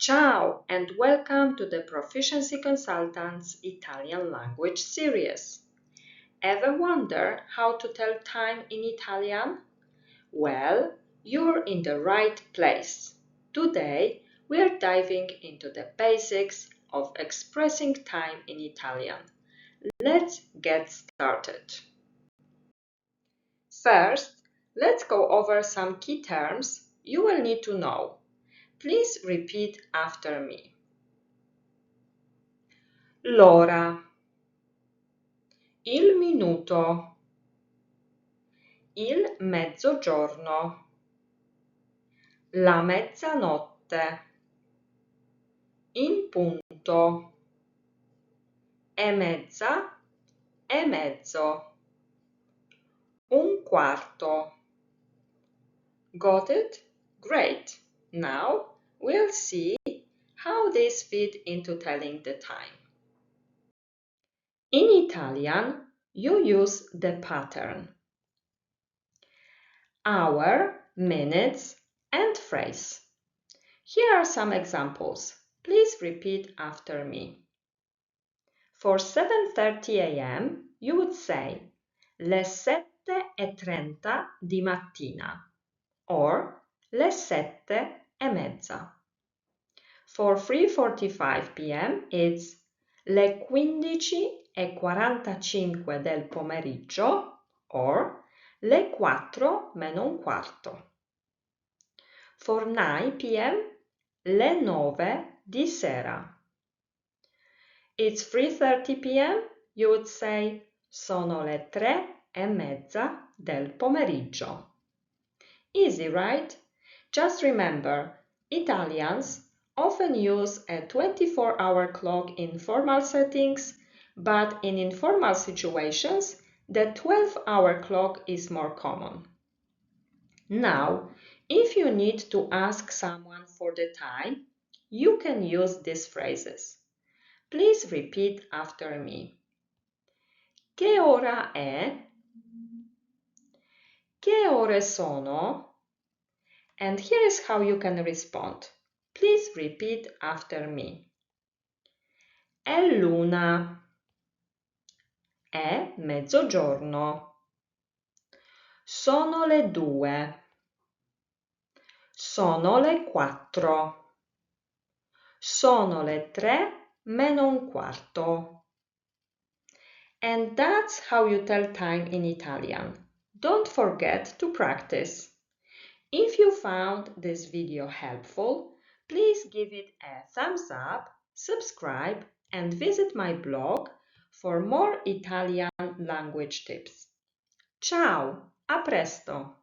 Ciao and welcome to the Proficiency Consultant's Italian language series. Ever wonder how to tell time in Italian? Well, you're in the right place. Today, we are diving into the basics of expressing time in Italian. Let's get started. First, let's go over some key terms you will need to know. Please repeat after me. L'ora, il minuto, il mezzogiorno, la mezzanotte, in punto, e mezza, e mezzo, un quarto. Got it? Great! Now we'll see how these fit into telling the time. In Italian, you use the pattern hour, minutes, and phrase. Here are some examples. Please repeat after me. For 7:30 a.m., you would say le 7:30 di mattina or le 7:30. For 3:45 p.m., it's le 15:45 del pomeriggio or le 4:45. For 9 p.m., le 9 di sera. It's 3:30 p.m., you would say sono le 3:30 del pomeriggio. Easy, right? Just remember, Italians often use a 24-hour clock in formal settings, but in informal situations, the 12-hour clock is more common. Now, if you need to ask someone for the time, you can use these phrases. Please repeat after me. Che ora è? Che ore sono? And here is how you can respond. Please repeat after me. È l'una. È mezzogiorno. Sono le 2. Sono le 4. Sono le 3:45. And that's how you tell time in Italian. Don't forget to practice. If you found this video helpful, please give it a thumbs up, subscribe, and visit my blog for more Italian language tips. Ciao, a presto!